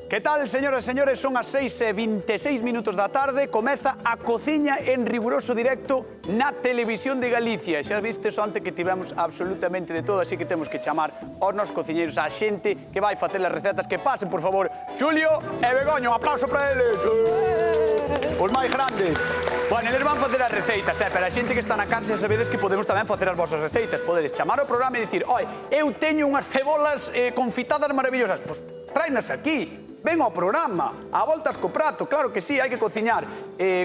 Que tal, señoras e señores? Son as 6:26 da tarde. Comeza a Cociña en riguroso directo na Televisión de Galicia. Xa vistes onte que tivemos absolutamente de todo, así que temos que chamar aos nosos cociñeiros, a xente que vai facer as recetas. Que pasen, por favor, Xulio e Begoña. Un aplauso para eles. Os máis grandes. Bueno, eles van facer as receitas, pero a xente que está na casa xa sabedes que podemos tamén facer as vosas receitas. Podedes chamar ao programa e dicir: oi, eu teño unhas cebolas confitadas maravillosas. Pois tráenas aquí. Ven ao programa, a voltas co prato, claro que sí, hai que cociñar.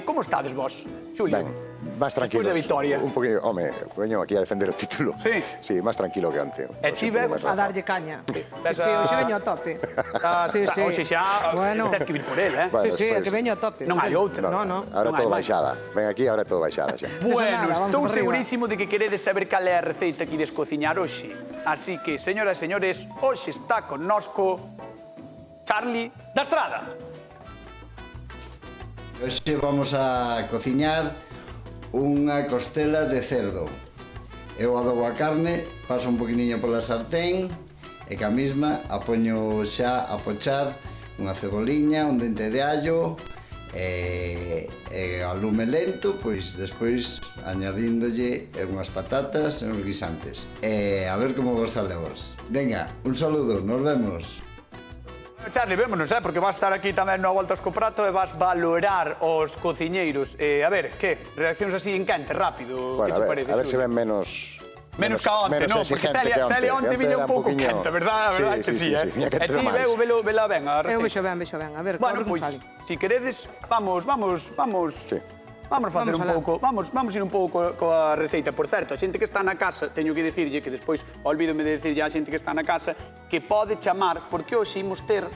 Como estades vos, Xulio? Ben, máis tranquilo. Despois da vitória. Un poquinho, home, veño aquí a defender o título. Sí? Sí, máis tranquilo que antes. E ti, Bego? A darlle caña. Sí, hoxe veño a tope. Sí. Hoxe xa, tens que vir por él, Sí, é que veño a tope. Non hai outra. No. Ahora todo baixada. Ven aquí, ahora todo baixada xa. Bueno, estou segurísimo de que queredes saber cal é a receita que ides cociñar hoxe. Así que, señoras e señores, hoxe está connosco Charlie da Estrada. Hoxe vamos a cociñar unha costela de cerdo. Eu adobo a carne, paso un poquiniño pola sartén e ca mesma a poño xa a pochar unha ceboliña, un dente de allo e a lume lento, pois despois añadíndolle unhas patatas e uns guisantes. E a ver como vos sale a vos. Venga, un saludo, nos vemos. Charlie, vémonos, porque vas estar aquí tamén no Voltas co Prato e vas valorar os cociñeiros. A ver, que? Reaccións así en quente, rápido, que che parece? A ver se ven menos... Menos que onte, non? Porque Celia onte viña un pouco quente, verdad? A verdad que sí, E ti, Bego, vela ben a receita. Eu vexo ben. A ver, bueno, pois, si queredes, vamos facer un pouco, vamos ir un pouco coa receita. Por certo, a xente que está na casa, teño que dicirlle que despois olvídome de dicirlle a xente que está na casa que pode chamar, porque hoxe imos ter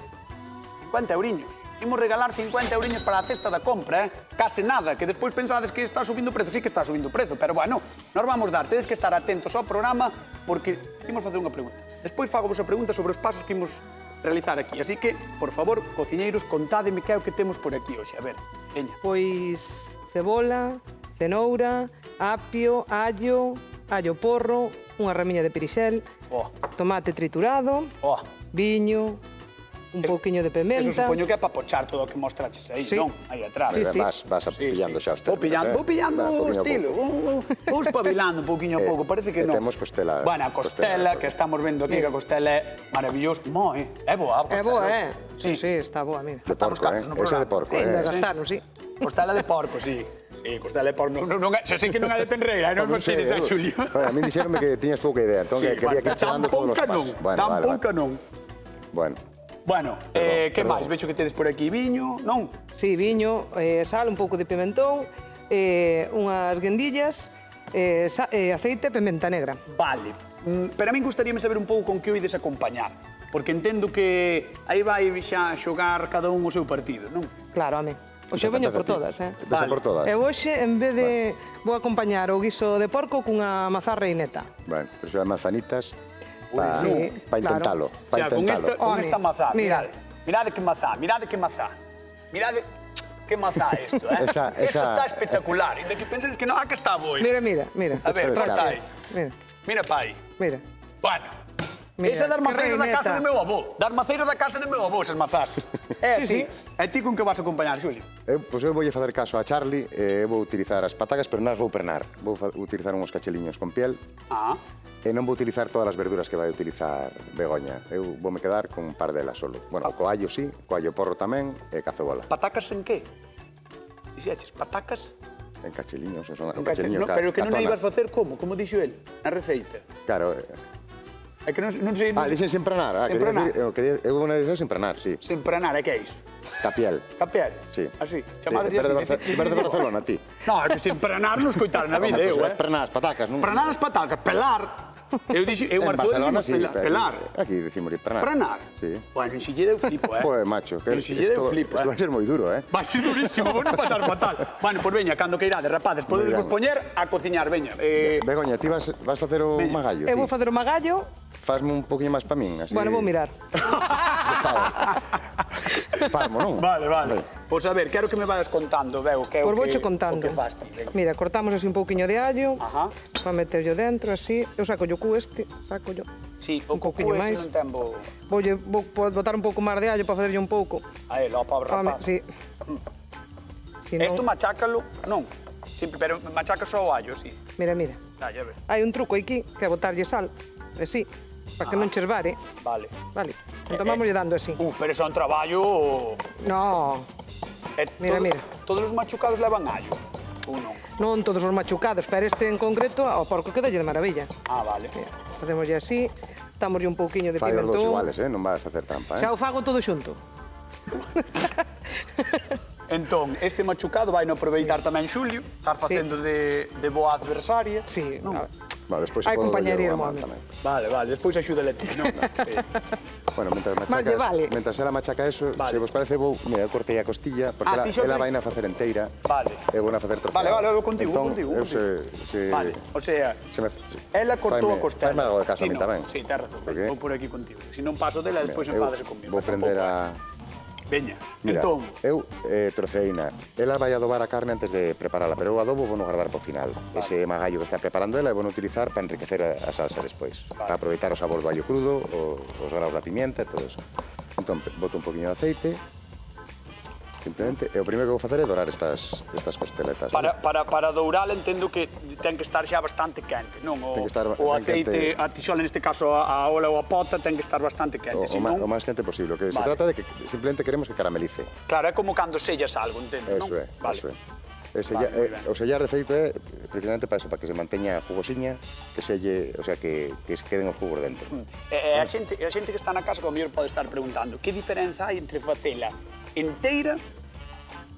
50 euriños. Imos regalar 50 euriños para a cesta da compra, case nada, que despois pensades que está subindo o prezo. Sí que está subindo o prezo, pero bueno, nos vamos dar. Tedes que estar atentos ao programa porque imos facer unha pregunta. Despois fago vos a pregunta sobre os pasos que imos realizar aquí. Así que, por favor, cociñeiros, contádeme que é o que temos por aquí hoxe. A ver, veña. Pois cebola, cenoura, apio, allo porro, unha ramiña de perixel, tomate triturado, viño, un pouquiño de pimenta. Eso supoño que é para pochar todo o que mostraches aí, non? Aí atrás. Vas pillando xa os termos. Vou pillando o estilo. Vou espabilando un pouquiño a pouco, parece que non. Temos costela. Bueno, a costela que estamos vendo aquí, que a costela é maravillosa. É boa a costela. É boa, Sí, está boa, mira. Estamos cantos no programa. Esa de porco, De gastarnos, sí. Costela de porco, sí. Sí, costela de porco. Xa sei que non é de tenreira, non me fides a Xulio. A mí dixeronme que tiñas pouca idea, entón quería que echando todos os pasos. Tampouca non. Bueno, que máis? Vexo que tedes por aquí viño, non? Sí, viño, sal, un pouco de pimentón, unhas guindillas, aceite e pimenta negra. Vale. Pero a min gustaríame saber un pouco con que o ides acompañar, porque entendo que aí vai xa xogar cada un o seu partido, non? Claro, a mí. Hoxe veño por todas, Veño por todas. E hoxe, en vez de... Vou acompañar o guiso de porco cunha mazá reineta. Bueno, pero xa mazanitas... Para intentalo. O sea, con esta mazá, mirade que mazá, mirade que mazá isto, Isto está espectacular. E de que penses que non, que está bo isto. Mira. A ver, corta aí. Mira pa aí. Mira. Bueno, esa é da armaceira da casa de meu avó. Da armaceira da casa de meu avó, esas mazás. É así. E ti con que vas a acompañar, Xulio? Pois eu voulle facer caso a Charlie, vou utilizar as patacas, pero non as vou pernar. Vou utilizar uns cacheliños con piel. E non vou utilizar todas as verduras que vai utilizar Begoña. Eu voume quedar con un par delas solo. Bueno, co allo sí, co allo porro tamén e ca cebola. Patacas en que? Dixeches, patacas? En cacheliños, son un cacheliño. Pero que non a ibas facer como? Como dixo el, na receita? Claro. É que non sei... dixen sen pranar. Sen pranar? Eu vou dixer sen pranar, sí. Sen pranar, é que é iso? Ca piel. Ca piel? Sí. Así, chamadelle así. Verde de Barcelona, ti. Non, é que sen pranar non escoitar na vida, eu, Pranar as patacas, non? Pranar as patacas, pelar. Eu Marcelo dicimos pelar. Aquí dicimos pranar. Pranar? Sí. Bueno, en Silleda eu flipo, Pois, macho. En Silleda eu flipo, Isto vai ser moi duro, Vai ser durísimo, vou non pasar fatal. Bueno, pois veña, cando que irades, rapades, podedes vos poñer a cociñar, veña. Begoña, ti vas facer o magallo? Eu vou facer o magallo. Fasme un poquinho máis pa min, así... Bueno, vou mirar. Farmo, non? Vale. Pois a ver, quero que me vayas contando, Bego, que é o que faz ti. Mira, cortamos así un pouquiño de allo, para meterlo dentro, así. Eu saco yo cu este, saco yo. Sí, o Un coco pouquiño ese máis. non ten bo... Vou botar un pouco máis de allo para facerlle un pouco. A él, ao pobre Home, rapaz. sí. Si non- Esto machácalo, non, pero machaca só o allo, sí. Mira, mira. Ya ves. Hai un truco aquí, que é botarlle sal, así, para que non che esvare. Vale. Vale, entón vamos dando así. Pero eso é un traballo... No, Mira, mira. Todos os machucados levan allo, ou non? non todos os machucados, pero este en concreto ao porco quedalle de maravilla. Ah, vale. Mira, facemoslle así, dámoslle un pouquiño de Fai os dos pimentón. iguales, non vai a facer trampa, Xa o fago todo xunto. Entón, este machucado vai no aproveitar tamén Xulio, estar facendo de boa adversaria. Sí, non? Vale, despois Hai podo compañerismo, lle o home. tamén. Vale, despois axúdale ti, non? Sí. Bueno, mentras Más lle vale. ela machaca eso, Vale. se vos parece, mira, eu cortei a costilla, porque Ah, ti xa o ela tens? vai na facer enteira. Vale. Eu vou na facer troceada. Vale, eu contigo, entón, contigo. Eu se Vale, o sea, se me, ela cortou a costela. Faime algo de casa a Ti mí non. tamén. Sí, tens razón. Porque Vou por aquí contigo. Se non paso dela, despois eu enfádase comigo. vou prender a... Veña, Mira, entón, eu troceína. Ela vai adobar a carne antes de preparala, pero o adobo vou non guardar po final. Ese magallo que está preparando ela, vou utilizar para enriquecer a salsa despois. Para aproveitar o sabor do allo crudo, os graus da pimienta e todo eso. Entón, boto un poquinho de aceite, simplemente, e o primeiro que vou facer é dorar estas costeletas. para doural entendo que ten que estar xa bastante quente, non? Ten que estar o ben aceite, quente. a tixola, neste caso a ola ou a pota, ten que estar bastante quente, O senón... máis quente posible. O que se Vale. trata de que simplemente queremos que caramelice. Claro, é como cando sellas algo, entendo, non? Eso é, Vale. eso é. Vale, moi ben. O sellar, de feito, é precisamente para eso, para que se manteña jugosiña, que selle, o sea, que se queden os jugos dentro. E a xente que está na casa, como mellor pode estar preguntando, que diferenza hai entre facela enteira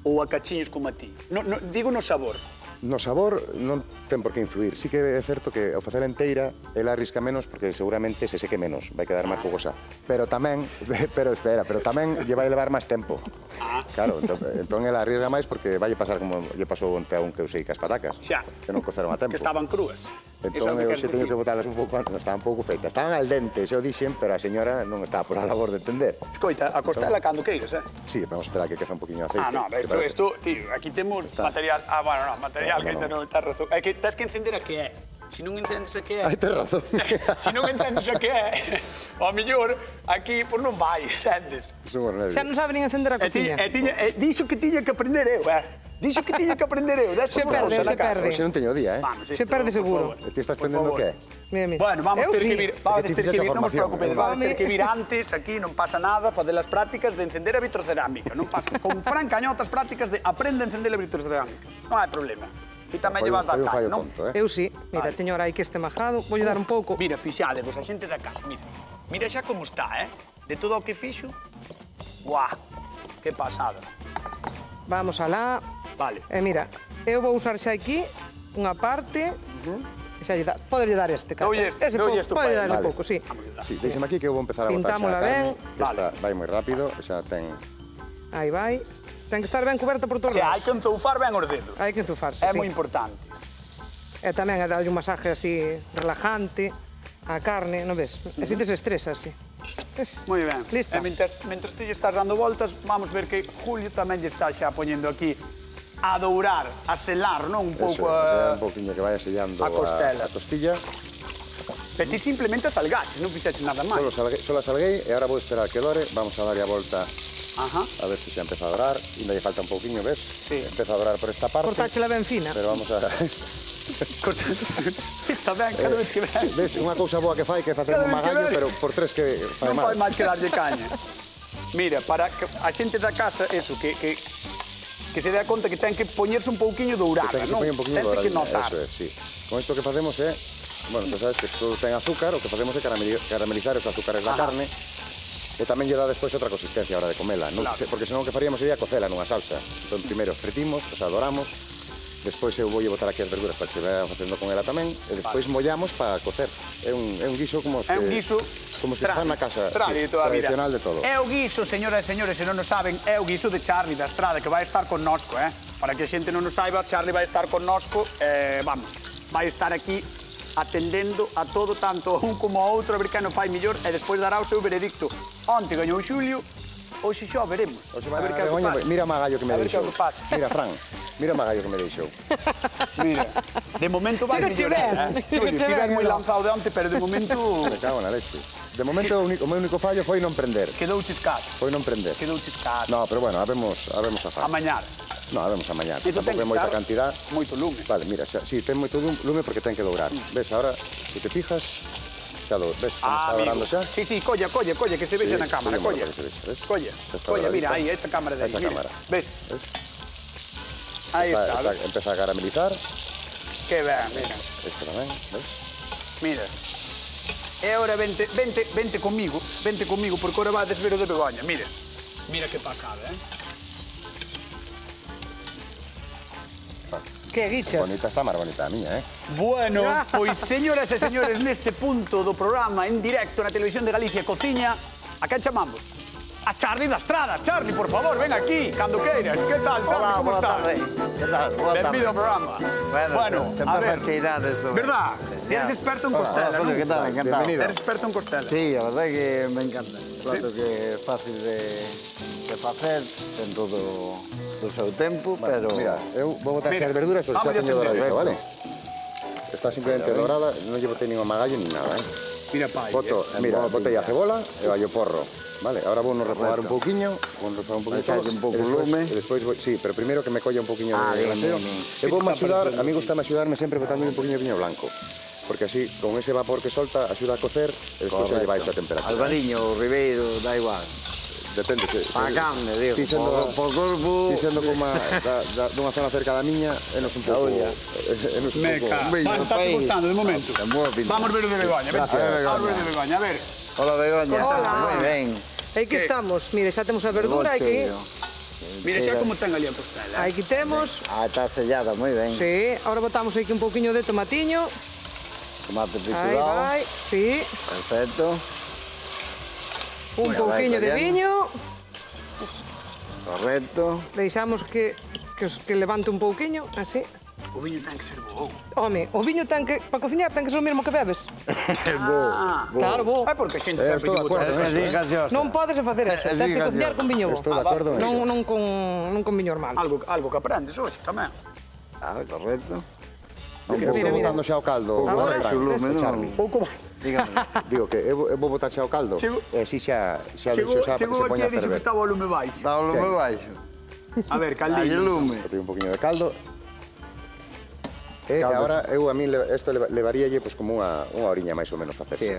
ou a cachiños como a ti? Digo no sabor. No sabor non ten por que influir. Sí que é certo que ao facela enteira, ela arrisca menos porque seguramente se seque menos, vai quedar máis jugosa. Pero tamén, pero tamén lle vai levar máis tempo. Claro, entón ela arriesga máis porque vai pasar como lle pasou onte a un que eu sei cas patacas, Xa. que non coceron a tempo. Que estaban crúas. Entón eu xe teño que botalas un pouco antes, estaban pouco feitas. Estaban al dente, xe o dixen, pero a señora non estaba por a labor de entender. Escoita, a costela cando queiras, Sí, vamos a esperar que quece un poquinho de aceite. Ah, no, isto, tío, aquí temos material... Ah, bueno, no, material que ainda non está razón. É que tens que encender a que é. Se non encendes a que é... Ai, tes razón. Se non entendes a que é, ao mellor, aquí, pois non vai, entendes? Son os nervios. Xa non sabe nin encender a cociña. Dixo que tiña que aprender eu, Dixo que tiña que aprender eu, destas Se perde, cousas na se casa. perde. Hoxe non teño día, Vamos, Se perde seguro. E ti estás Por aprendendo favor. que é? Mira, mira. Bueno, vamos Eu ter sí. que vir, vamos ti ter que fixes a vir, non vos formación, preocupedes, eu vamos ter Home. que vir antes, aquí non pasa nada, facer as prácticas de encender a vitrocerámica, non pasa, con Fran Cañotas prácticas de aprende a encender a vitrocerámica, non hai problema. E tamén lle vas dar Foi un callo, fallo non? tonto, Eu sí. Mira, Vale. teño ahora aí que este majado. Voulle dar un pouco. Mira, fixadevos, a xente da casa, mira. Mira xa como está, De todo o que fixo. Buah, que pasada. Vamos alá. Vale. E mira, eu vou usar xa aquí unha parte. Xa lle dá, poderlle dar este, cara. Doulle este, doulle este Pode para darle ele. un pouco, sí. Sí, déixeme aquí que eu vou empezar a botar xa a Pintámola carne, ben. que esta vai moi rápido, xa ten... Aí vai. Ten que estar ben coberta por O todos sea, hai lados. que enzoufar ben os dedos. Hai que enzufarse, É sí. moi importante. E tamén é darlle un masaje así relajante á carne, non ves? Así te se estresa, así. Ves? Moi ben. Lista. E mentres ti lle estás dando voltas, vamos ver que Julio tamén lle está xa poñendo aquí a dourar, a selar, non? Un Eso, pouco un pouquiño que vaya sellando a costela. a costilla. E ti simplemente a salgaches, non fixaches nada máis. Solo salguei e agora vou esperar que dore. Vamos a darlle a volta Ajá. a ver se xa empeza a dorar. Ainda lle falta un pouquiño, ves? Sí. Empeza a dorar por esta parte. Cortáchela ben fina. Pero vamos a... Está ben, cada vez que ven. Ves, unha cousa boa que fai que é facer Cada un vez que magallo, ven. pero por tres que fai Non mal. fai máis que darlle caña. Mira, para que a xente da casa, eso, que se dé conta que ten que poñerse un pouquiño dourada, Ten que se non? poñer un poquinho Tense que douradinha, notar. eso é, sí. Con isto que facemos é, bueno, tú sabes que todo ten azúcar, o que facemos é caramelizar os azúcares da carne, e tamén lle dá despois outra consistencia a hora de comela, non? Claro. Porque senón o que faríamos sería cocela nunha salsa. Entón, primeiro fritimos, o sea, doramos, despois eu vou botar aquí as verduras para que se vaya facendo con ela tamén, e despois mollamos para cocer. É un guiso como É un guiso como se está na casa, Estrada sí, de toda a vida. tradicional de todo. É o guiso, señoras e señores, se non o saben, é o guiso de Charlie da Estrada, que vai estar connosco, Para que a xente non o saiba, Charlie vai estar connosco, vamos, vai estar aquí atendendo a todo, tanto a un como a outro, a ver quen o fai mellor, e despois dará o seu veredicto. Onte gañou Xulio, hoxe xa o veremos. A ver que é o que Begoña, pasa. mira o magallo que me A ver que é deixou. o que pasa. Mira, Fran, mira o magallo que me deixou. Mira, De momento vai Chegache mellor, ben, Xulio, chegache estiver ben, moi non? lanzado de onte, pero de momento Me cago na leche. De momento, o meu único fallo foi non prender. quedou chiscado. Foi non prender. Quedou chiscado. No, pero bueno, habemos a A falar. mañar. No, habemos a mañar. Iso ten Tampouco é que moita estar cantidad. moito lume. Vale, mira, si ten moito lume porque ten que dourar. Ves, ahora, se te fijas, xa ves, como está dourando xa. Sí, sí, colla, que se vexa na cámara, colla. para que se vexa, ves? Colla, está colla, mira, doradito. aí, esta cámara de aí, Esa mira. cámara. Ves? Aí está, ves? Empeza a caramelizar. Que ben, mira. Este tamén, ves? Mira. E agora vente comigo, porque agora vades ver o de Begoña, mira. Mira que pasada, Que guichas. Bonita está, máis bonita a miña, Bueno, pois señoras e señores, neste punto do programa en directo na Televisión de Galicia Cociña, a quen chamamos? A Charly da Estrada. Charly, por favor, ven aquí, cando queiras. Que tal, Charly, Hola, como boa estás? tarde. Que tal? Boa tarde. Benvido ao programa. Bueno, a sempre ver, facheidades. verdad? Eres experto en costela, Hola, non? ¿qué tal? Encantado. Bienvenido. Eres experto en costela. Sí, a verdade que me encanta. Un plato que é fácil de facer, ten todo o seu tempo, pero... Mira, eu vou botar Mira, as verduras, porque vamos xa a teño atender. doradito, vale? Está simplemente dorada, non lle botei ningún magallo ni nada, Mira, pai. Boto, mira, botei a cebola e o allo porro. Vale, ahora vou refogar un pouquiño, vou refogar un pouquiño. Deixarlle un pouco lume. E despois, sí, pero primeiro que me colla un pouquiño de bien, graseo. bien, E vou axudar, a mí gusta axudarme sempre botando un pouquiño de viño blanco. Porque así, con ese vapor que solta, axuda a cocer e despois se lle baixa a temperatura. Albariño, Ribeiro, da igual. Depende. Pa carne, digo, Si sendo, por corpo... si sendo como dunha zona cerca da miña, é nos un pouco... olla. É nos un Meca. pouco... Bueno, está país. gustando de momento. Ten boa pinta. Vamos ver o de Begoña. Vente. Gracias. Vamos ver o de Begoña. A ver. Hola, Begoña. Hola. Moi ben. Aí que Que? estamos, mire, xa temos a verdura aquí. Mira xa como ten ali a costela. Aquí temos. Ah, está sellada, moi ben. Sí, ahora botamos aquí un pouquiño de tomatiño. Tomate Aí triturado. vai, sí. Perfecto. Un Bueno, pouquiño vai de collendo. viño. Correcto. Deixamos que levante un pouquiño, así. O viño ten que ser bo. Home, o viño ten que, para cociñar, ten que ser o mesmo que bebes. Claro, bo. É porque a xente sempre Estou de digo acordo, todo. Es gaseosa. Non podes facer eso, É tens que cociñar con viño bo. Estou de acordo en eso. Non con viño normal. Algo que aprendes hoxe tamén. Ah, correcto. Mira, Estou mira. botando xa o caldo. Ahora, Frank, lume, non? Charly. Pouco Dígame. Digo que eu vou botar xa o caldo. Chego- E así xa Chegou deixo xa para que se aquí poña e a dixo que ferver. estaba o lume baixo. Dá o lume baixo. A ver, Aí caldillo. lume. Botei un poquinho de caldo. E Caldo. agora eu a min isto levaríalle pues, como unha horiña máis ou menos facerse. Sí,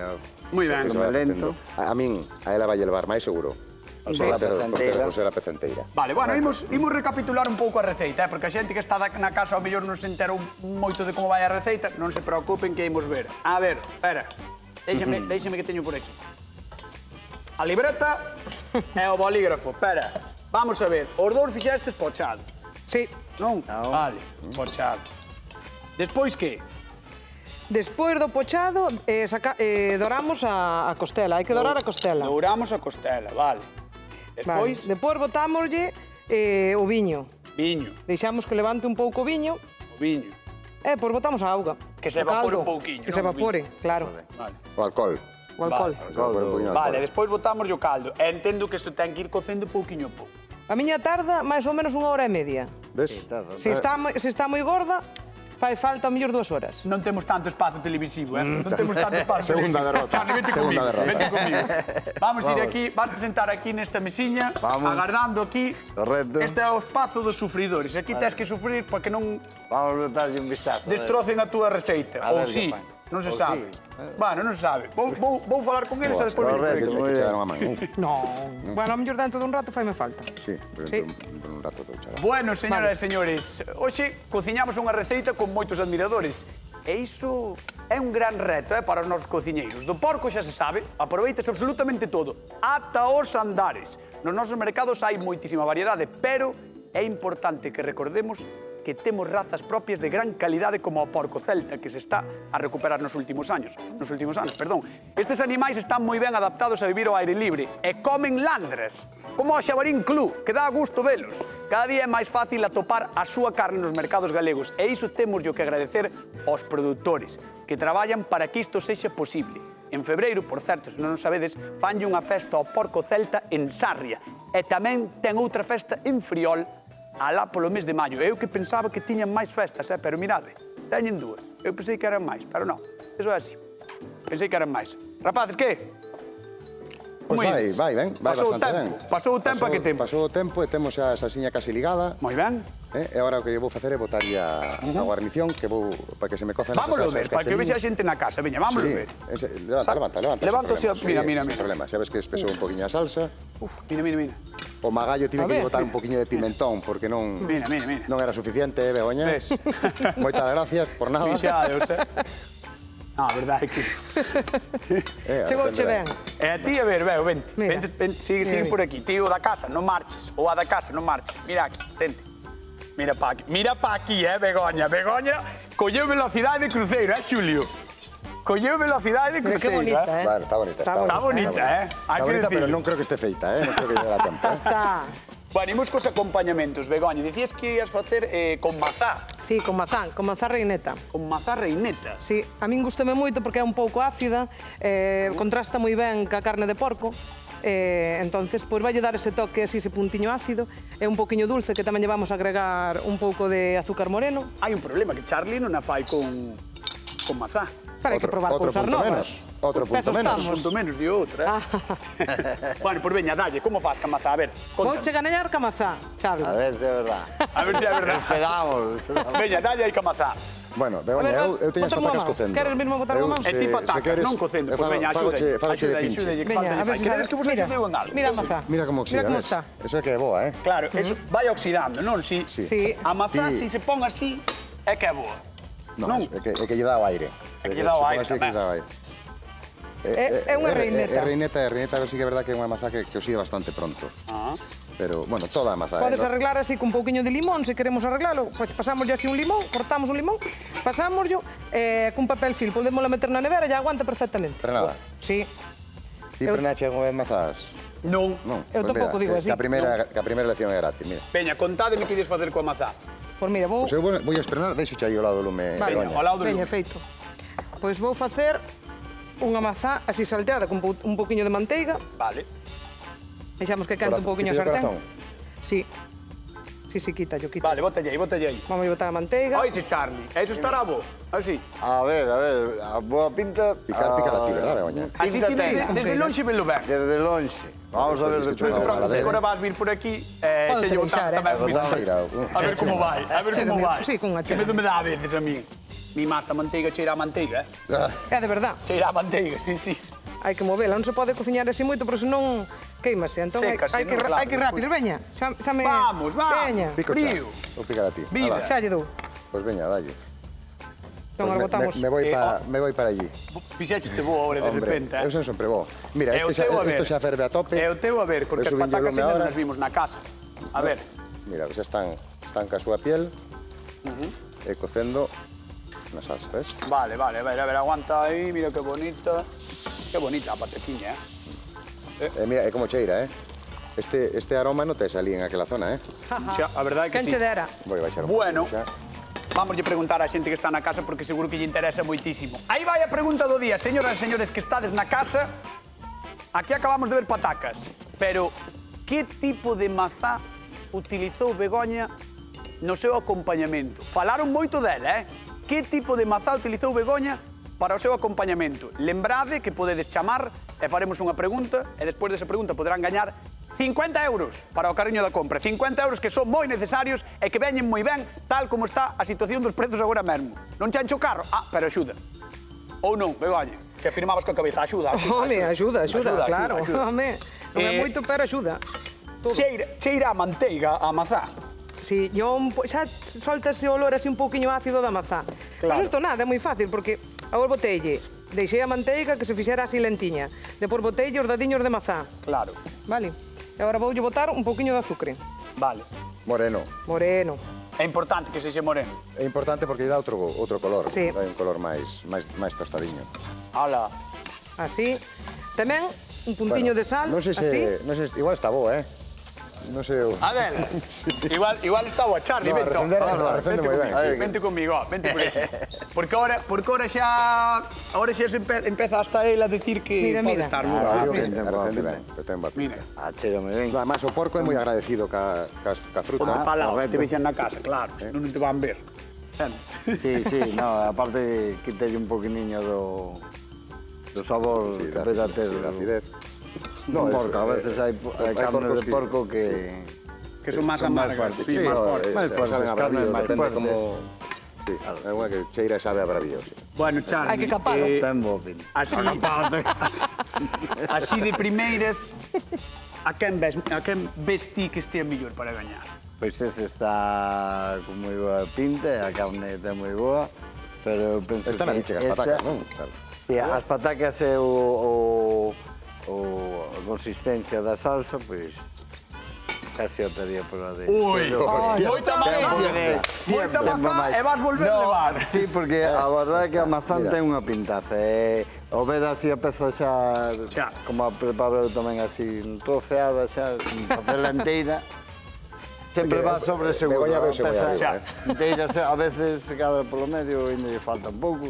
Moi ben. Que se vai lento. facendo. A min, a ela vai levar máis seguro. Por ser a pecenteira. Por ser a pecenteira. Vale, bueno, imos recapitular un pouco a receita, porque a xente que está na casa ao mellor non se enterou moito de como vai a receita, non se preocupen que imos ver. A ver, espera, déixame que teño por aquí. A libreta e o bolígrafo, espera. Vamos a ver, os dous fixestes pochado, Sí. non? Vale, pochado. Despois que? Despois do pochado, doramos a costela. Hai que dorar a costela. Douramos a costela, vale. Vale. Despois, Depois botámoslle o viño. viño, Deixamos que levante un pouco o viño. o viño. Pois botamos a auga. Que se O evapore caldo. un pouquiño, Que se non, o evapore, claro. Vale. O alcohol. O alcohol. Vale, despois botamos o caldo. E entendo que isto ten que ir cocendo pouquiño a pouco. A miña tarda máis ou menos 1 hora e media. Ves? Se está moi gorda, fai falta ao mellor 2 horas. Non temos tanto espazo televisivo, Non temos tanto espazo Segunda televisivo. derrota. Charly, vete Segunda comigo, derrota. vete comigo. Vamos ir aquí, vas a sentar aquí nesta mesiña, Vamos. agardando aquí. Correcto. Este é o espazo dos sufridores. Aquí tens que sufrir para que non Vamos a botarlle un vistazo. destrocen a túa receita. A Ou ver sí, que fan. non se Ou sabe. sí. Bueno, non se sabe. Vou falar con eles e despois Correcto. veño por Que aquí. che daron a man. Non. Bueno, ao mellor dentro dun rato faime falta. Sí, pero Sí. por un rato te echará. Bueno, señoras e señores, hoxe cociñamos unha receita con moitos admiradores. E iso é un gran reto para os nosos cociñeiros. Do porco xa se sabe, aproveitas absolutamente todo, ata os andares. Nos nosos mercados hai moitísima variedade, pero é importante que recordemos que temos razas propias de gran calidade como o porco celta, que se está a recuperar nos últimos anos. Estes animais están moi ben adaptados a vivir ao aire libre e comen landras, como o xabarín clú, que dá gusto velos. Cada día é máis fácil atopar a súa carne nos mercados galegos e iso temos que agradecer aos produtores, que traballan para que isto sexa posible. En febreiro, por certo, se non o sabedes, fanlle unha festa ao porco celta en Sarria e tamén ten outra festa en Friol alá polo mes de maio. Eu que pensaba que tiñan máis festas, pero mirade, Teñen dúas. Eu pensei que eran máis, pero non. Eso é así. Pensei que eran máis. Rapaces, que? Pois vai ben, vai bastante ben. Pasou o tempo a que temos. Pasou o tempo e temos a salsiña casi ligada. Moi ben. E agora o que vou facer é botarlle a guarnición, que vou para que se me cozan Vámonos ver, para que vexa a xente na casa. Veña, vámonos ver. Levanta. Levántose, mira. Sin problema, xa ves que espesou un poquinho a salsa. Mira. O magallo tive que botar un poquinho de pimentón, porque non era suficiente, Begoña. Ves? Moitas gracias, por nada. Fixados, a verdade é que... Chegouche ben. E a ti, a ver, vente. Mira. Vente, sigue por aquí. Ti o da casa, non marches. O a da casa, non marches. Mira aquí, tente. Mira pa aquí, Begoña. Begoña colleu velocidade de cruceiro, Xulio? Colleu velocidade de cruceiro, Que bonita, Bueno, está bonita. Está bonita, Hai Está que bonita, pero decirlo. non creo que este feita, non creo que lleve a tempo. Está. Bueno, imos cos acompañamentos, Begoña. Dicías que ias facer con mazá. Sí, con mazá reineta. Con mazá reineta. Sí, a min gustame moito porque é un pouco ácida, contrasta moi ben ca carne de porco, entonces, pois vai dar ese toque, así, ese puntiño ácido, e un poquinho dulce, que tamén lle vamos a agregar un pouco de azúcar moreno. Hai un problema, que Charlie non a fai con mazá. Para que probar cousas novas. Outro punto menos. Un punto menos de outra, Bueno, pois veña, dalle, como fas ca mazá? A ver, Vou conta. che gañar ca mazá, Xavi. A ver se é verdad. A ver se é verdade. Esperamos. Veña, dalle aí ca mazá. Bueno, Begoña, eu teño as botar unha patacas man. cocendo. Queres mesmo botar unha man? É tipo patacas, non cocendo. Pois veña, axúdalle. Fágoche de pinche. Axúdalle, que Veña, falta a lle ver fai. se Queredes que vos mira, axudeu en algo? mira a mazá. Mira como oxida, como ves? está. Eso é que é boa, Claro, eso vai oxidando, non? Si Sí. a mazá, Sí. si se pon así, é que é boa. Non, é que lle dá o aire. É que lle dá o aire Se pon así, é que lle dá o aire. É unha reineta. É reineta, pero sí que é verdad que é unha mazá que oxida bastante pronto. Pero, bueno, toda a mazá. Podes arreglar así con un pouquiño de limón, se queremos arreglalo, pois pasámoslle así un limón, cortamos un limón, pasámoslo, cun papel film, podémoslo meter na nevera e aguanta perfectamente. Frenada. Sí. Ti prenache algunha vez mazás? Non. Non. Eu Pois tampouco mira, digo así. Que a primeira lección é gratis, mira. Veña, contádeme que ides facer coa mazá. Pois mira, vou... Pois eu vou a esprenar, deixo aí ao lado do lume, Vale, Begoña. ao lado do veña, lume. feito. Pois vou facer unha mazá así salteada con un pouquiño de manteiga. Vale. Deixamos que cante un pouquiño a Quita o sartén. corazón? Sí. Sí, quita. Vale, bótalle aí. Vamos a botar a manteiga. Oiche, Charlie, eso estará bo. Así. A ver, a boa pinta... Picar a ti, verdad, Begoña? Así Pinta ti ten. desde lonxe velo ben. Desde lonxe. Vamos a ver Pois despois. Non te preocupes, Vale. agora vas vir por aquí Pode se lle botas deixar, tamén un Botamos. vistazo. A ver como vai, a ver como Chégame, vai. sí, cunha Que chega. medo me dá a veces a mí. Mi masta manteiga cheira a manteiga, É de verdad. Cheira a manteiga, sí. Hai que movela, non se pode cociñar así moito, porque senón queimase. Entón Sécase, hai que, non, claro, hai que rápido, veña. Xa me... Vamos, Veña. Pico Frío. Vou picar a ti. Vida. Ala. Xa lle dou. Pois veña, dalle. Entón, agora botamos... Me voy para allí. Fixeches te bo ahora de Hombre, repente. eu son sempre bo. Mira, É o teu a ver. isto xa ferve a tope. É o teu a ver, porque as Eu subiño o patacas lume ainda non ahora. as vimos na casa. A ver, Mira, xa están ca súa piel. E cocendo na salsa, ves? vale, a ver, aguanta aí, mira que bonita. Que bonita a patequiña, Mira, é como cheira, Este aroma non te salí en aquela zona, Xa, a verdade é que sí. Canche dera. Vou baixar un Bueno, pouco xa. vamos a preguntar á xente que está na casa porque seguro que lle interesa moitísimo. Aí vai a pregunta do día, señoras e señores que estades na casa. Aquí acabamos de ver patacas, pero que tipo de mazá utilizou Begoña no seu acompañamento? Falaron moito dela, Que tipo de mazá utilizou Begoña para o seu acompañamento? Lembrade que podedes chamar e faremos unha pregunta e despois desa pregunta poderán gañar 50 euros para o carriño da compra. 50 euros que son moi necesarios e que veñen moi ben tal como está a situación dos prezos agora mesmo. Non chancho o carro? Pero axuda. Ou non, Begoña? Que afirmabas coa cabeza. Axuda. Home, axuda, claro. Home, non é moito, pero axuda. Todo. Cheira a manteiga a mazá. Si, xa solta ese olor así un pouquiño ácido da mazá. Claro. Non isto nada, é moi fácil, porque agora botelle, deixei a manteiga que se fixera así lentiña. Depois botelle os dadiños de mazá, Claro. vale? E agora voulle botar un pouquiño de azúcar. Vale. Moreno. Moreno. É importante que sexe moreno. É importante porque lle dá outro color. Sí. Dá un color máis tostadiño. Ala. Así. Tamén un puntiño de sal, Non sei así. igual está bo, Non sei eu. A ver, igual está o Charlie, No, vente. recende moi ben. Vente comigo, vente por aquí. Porque ahora xa se empeza hasta él a decir que Mira, pode mira. estar. Recende Mira. ben, que ten boa Mira. pinta. Achégame ben. Además, o porco é moi agradecido ca fruta. Palabra, correcto. te vexan na casa, claro, non te van ver. entendes? Sí, sí, no, aparte quitei un poquiniño do sabor que pode ter da acidez. un porco. A veces hai carnes de porco que son máis amargas, fuertes. sí, máis fortes. máis fuertes, carnes máis fuertes. Sí, é unha que cheira e sabe a bravío. Bueno, Charlie, Hai que capalo. Ten bo fin. así de primeiras, a quen ves ti que estea mellor para gañar? Pois ese está con moi boa pinta, a carne está moi boa, pero eu penso Están a diche as patacas, non? Claro. Sí, as patacas e a consistencia da salsa, pois casi optaría por a de... Ui, moita mazá e vas volver levar. Sí, porque a verdade é que a mazán ten unha pintaza. O ver así a peza xa, como a preparo eu tamén así, troceada xa, facela inteira, sempre va sobre seguro. Begoña veo cebolla arriba, Inteira, a veces se cadra polo medio e ainda lle falta un pouco.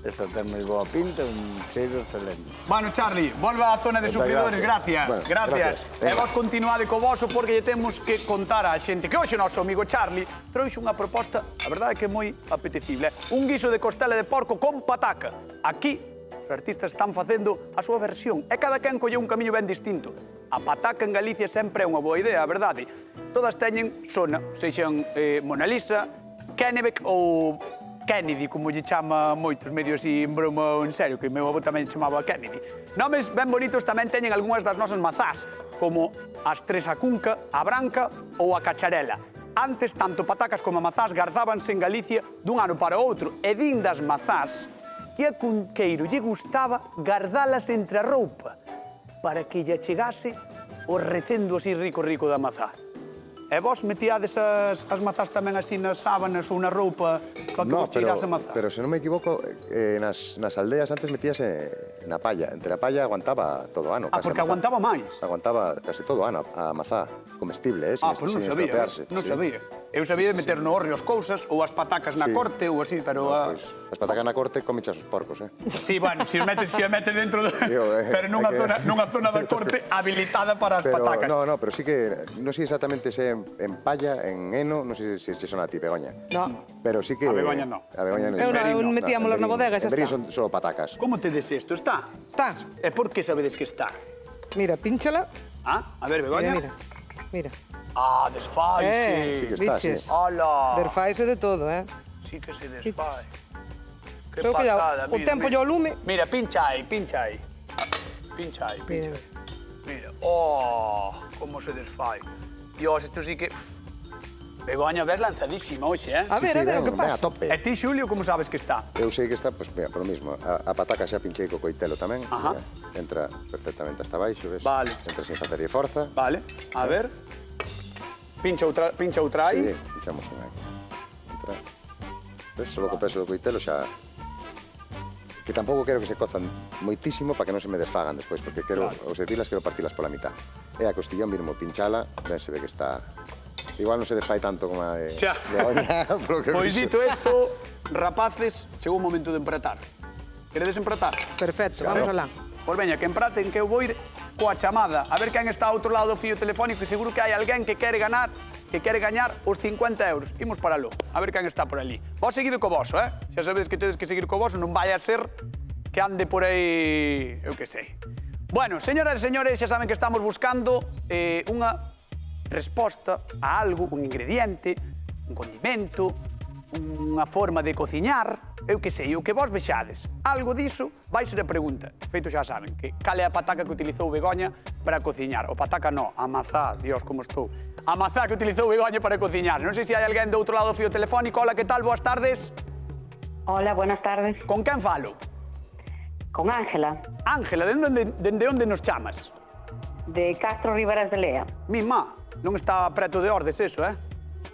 Esta ten moi boa pinta, un cheiro excelente. Bueno, Charlie, volve á zona de sufridores, gracias. Bueno, gracias. gracias. E vos continuade co voso porque lle temos que contar á xente que hoxe o noso amigo Charlie trouxe unha proposta, a verdade é que moi apetecible. Un guiso de costela de porco con pataca. Aquí, os artistas están facendo a súa versión e cada quen colleu un camiño ben distinto. A pataca en Galicia sempre é unha boa idea, a verdade. Todas teñen sona, sexan Mona Lisa, Kennebec ou Kennedy, como lle chama moitos medios así en broma ou en serio, que meu avó tamén chamaba Kennedy. Nomes ben bonitos tamén teñen algunhas das nosas mazás, como as tres a cunca, a branca ou a cacharela. Antes, tanto patacas como mazás gardábanse en Galicia dun ano para outro, e din das mazás que a Cunqueiro lle gustaba gardalas entre a roupa para que lle chegase o recendo así rico da mazá. E vos metíades as mazás tamén así nas sábanas ou na roupa para que vos cheirase a mazá? Pero se non me equivoco, nas aldeas antes metíase na palla. Entre a palla aguantaba todo o ano. Porque aguantaba máis. Aguantaba casi todo o ano a mazá comestible, Pois non sabía, non sabía. Eu sabía de meter no horrio as cousas ou as patacas na corte ou así, pero... As patacas na corte comichas os porcos, Sí, bueno, se o metes dentro do... Pero nunha zona da corte habilitada para as patacas. No, pero sí que... Non sei exactamente se en palla, en heno, non sei se son a ti, Begoña. No. Pero sí que... A Begoña no. A Begoña non. Eu metíamoslo na bodega e xa En Berín está. son solo patacas. Como tedes isto? Está? Está. E por que sabedes que está? Mira, pínchala. A ver, Begoña. Mira. Desfaise. Sí que está, sí. Biches. Hola. Desfaise de todo, Sí que se desfai. Que Só pasada, cuidado, o tempo e o lume. Mira, pincha aí. Pincha aí. Mira. Oh, como se desfai. Dios, isto sí que... Begoña, ves lanzadísima hoxe, A ver, o que a pasa. tope. E ti, Xulio, como sabes que está? Eu sei que está, pois, mira, por lo mismo. A pataca xa pinchei co coitelo tamén. Ajá. Mira, entra perfectamente hasta baixo, ves? Vale. Entra sin facerlle forza. Vale, a ver. Pincha outra aí. Sí, pinchamos unha aquí. Entra. Ves, solo co peso do coitelo xa... Que tampouco quero que se cozan moitísimo para que non se me desfagan despois, porque quero, os edilas quero partilas pola mitad. E a costillón mismo pinchala, ben se ve que está... Igual non se desfai tanto como a de Begoña. Pois dito isto, rapaces, chegou o momento de empratar. Queredes empratar? Perfecto, vamos alá. Pois veña, que empraten, que eu vou ir coa chamada. A ver quen está ao outro lado do fío telefónico e seguro que hai alguén que quere gañar os 50 euros. Imos para aló, a ver quen está por ali. Vos seguido co voso, Xa sabedes que tedes que seguir co voso, non vai a ser que ande por aí, eu que sei. Bueno, señoras e señores, xa saben que estamos buscando unha resposta a algo, un ingrediente, un condimento, unha forma de cociñar, eu que sei, o que vos vexades. Algo diso vai ser a pregunta. Feito xa saben, que cal é a pataca que utilizou Begoña para cociñar. O pataca no, a mazá, Dios, como estou. A mazá que utilizou Begoña para cociñar. Non sei se hai alguén do outro lado do fío telefónico. Hola, que tal? Boas tardes. Hola, buenas tardes. Con quen falo? Con Ángela, Ángela, dende onde nos chamas? de Castro Riberas de Lea. Mima, non está preto de Ordes eso,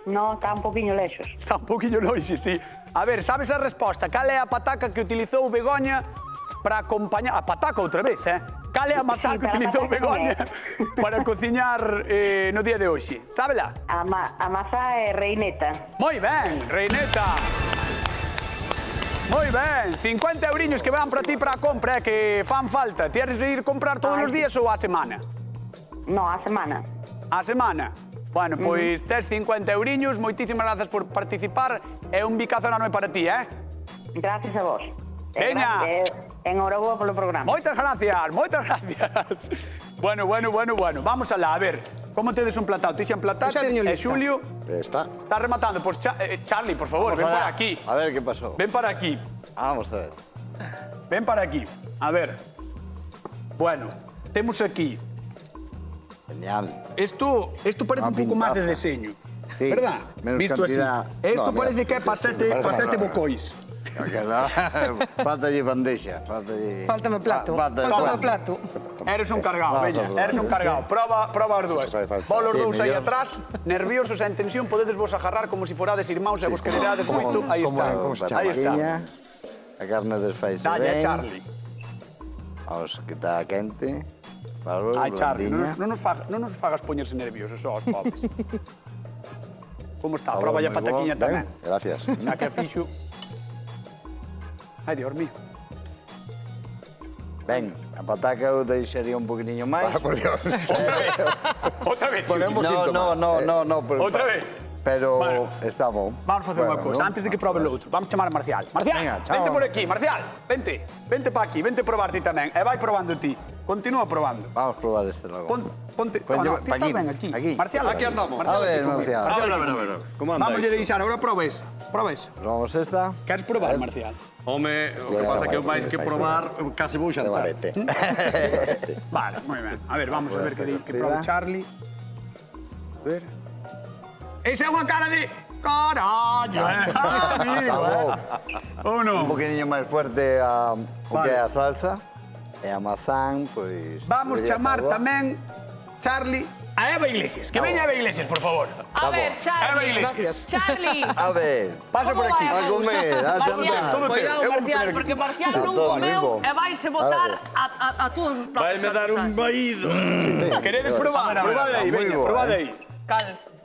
No, está un poquinho lexos. Está un poquinho longe, sí. A ver, sabes a resposta? Cal é a pataca que utilizou Begoña para acompañar... A pataca outra vez, Cal é a mazá que utilizou Begoña para cociñar no día de hoxe? Sábela? A mazá é reineta. Moi ben, reineta. Moi ben, 50 euriños que van para ti para a compra, que fan falta. Tienes de ir comprar todos os días ou a semana? No, a semana. A semana. Bueno, pois tes 50 euriños, moitísimas grazas por participar e un bicazo enorme para ti, Gracias a vos. Veña. Enhorabuena polo programa. Moitas gracias, moitas gracias. Bueno. Vamos alá, a ver. Como tedes un platado? Ti xa emplataches, e Xulio Está. está rematando. Pois Charlie, por favor, ven para aquí. A ver qué pasó. Ven para aquí. Vamos a ver. Ven para aquí. A ver. Bueno, temos aquí. Genial. Esto parece un pouco máis de pintaza. deseño. Sí, ¿Verdad? menos Visto así. cantidad. Esto No, mira, parece que é para sete bocois. Falta allí bandeja. Fáltame plato. Fáltame plato. Eres un cargado, Vamos veña, a probar. eres un cargado. Prova as dúas. Fai. Vos os Sí, dous aí mellor. atrás, nerviosos e en tensión, podedes vos agarrar como se forades irmáns e vos quereades moito. Aí está. Aí está. A carne desfaise Dalle a ben. Charlie. Vamos, que está quente. Vale, Ai, Charlie, blandiña. non nos fagas poñerse nerviosos, só os pobres. Como está? Ahora, Prova a moi pataquiña bo. tamén. Gracias. Na que fixo. Ai, Dios mío. Ben, a pataca eu deixaría un poquinho máis. Por Dios. Outra vez. Ponemos No, síntomas. no. Outra vez. Pero Bueno. está bom. Vamos a facer unha Bueno, cousa, ¿no? antes de que probe o outro. Vamos chamar a Marcial. Marcial, Venga, chao. vente por aquí, Marcial. Vente para aquí, vente probar ti tamén. E vai probando ti. Continúa probando. Vamos a probar este logo. Ponte, Pues yo- ti estás aquí, ben aquí. aquí. Marcial, aquí andamos. A ver, Marcial. Como anda Vamos a isto? deixar, agora probes. Probamos esta. Queres probar, Marcial? Home, o que pasa é que eu máis que probar, casi vou De xantar. barete. Vale, moi ben. A ver, vamos a ver que probe Charlie. A ver. Esa é unha cara de... Carallo, amigo, Ou Un non? poquinho máis fuerte o Vale. que é a salsa. E a mazán, pois... Vamos debería chamar estar boa. tamén, Charlie, a Eva Iglesias. Que veña Eva Iglesias, por favor. A Eva ver, Charlie. Iglesias. Charlie. A ver, Pasa por ¿Cómo aquí. vai A comer, a Marcial, xantar. Todo teu. cuidado, Eu vou Marcial, poner aquí. porque Marcial Está non todo comeu vivo. e vaise botar a todos os platos. Vaime dar un vaído. Queredes probar? Probade aí, moi veña, bo, probade aí.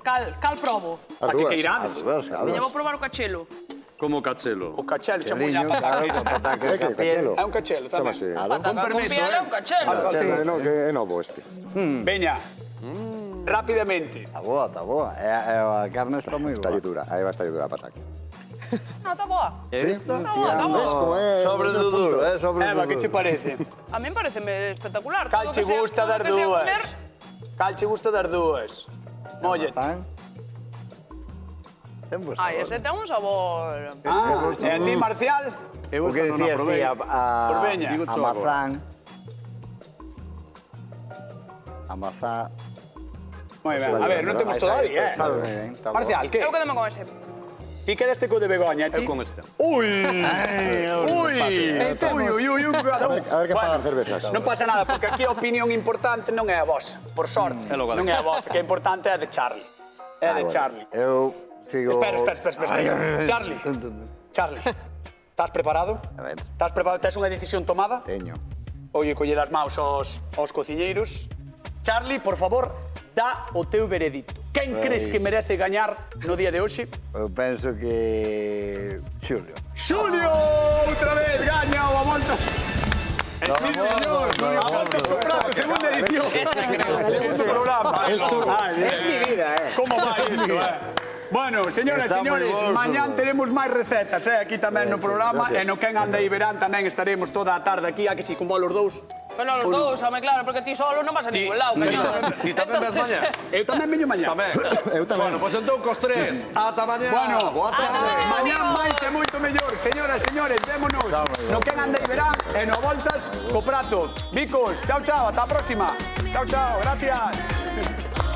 Cal probo. As A que dúas. queirades. Veña, vou probar o cachelo. Como cachelo. O cachelo, chamo Cheliño, a claro, pataca. con pataca É que de piel. cachelo. É un cachelo tamén. Chámase. Pataca con piel é un cachelo. No, que é novo este. Veña, rápidamente. Está boa, está boa. E a carne está moi Está boa. dura. Aí va, está dura a pataca. Non, está boa. Esta? Está boa, está Ves como boa. é? Sobre do duro, sobre do Eva, que duro. che parece? A min pareceme espectacular. Cal che gusta das Todo o que sea dúas? comer, Cal che gusta das dúas? Móllete. Mazán. Ten bo Ai, sabor. ese ten un sabor. E a ti, Marcial? O que non a dicías probei. ti, Por veña. a mazán. A mazán. Moi ben. A ver, non temos todavía, Sabe ben, está boa. Marcial, que? Eu quedame con ese. Ti quedaste co de Begoña, ti? Eu con este. Ui! Ui, cada un. A ver que pagan cervezas. Non pasa nada, porque aquí a opinión importante non é a vosa, por sorte. Non é a vosa, que é importante é a de Charlie. É a de Charlie. Eu sigo... Espera. Charlie, Charlie, estás preparado? A ver. Estás preparado? Tes unha decisión tomada? Teño. Oye, coller as maus aos cociñeiros. Charlie, por favor, dá o teu veredicto. Quen crees que merece gañar no día de hoxe? Eu penso que... Xulio. Xulio, outra vez gaña a volta. Sí, señor, a volta con prato, segunda edición. Segundo programa. Es mi vida, Como vai isto, Bueno, señoras e Está moi señores, bo, mañán Xulio. teremos máis recetas, aquí tamén no programa, e no Quen anda e verán tamén estaremos toda a tarde aquí, a que si con vos los dous. Pero los dous, home, claro, porque ti solo non vas a ningún lado, cañón. Ti tamén ves mañá? Eu tamén veño mañán. Tamén. Eu tamén. Bueno, pois entón cos tres. Ata mañá. Bueno, boa tarde. mañán máis e moito mellor. Señoras e señores, vémonos no Quen anda e verán e no voltas co prato. Vicos, chao, ata a próxima. Chao, gracias.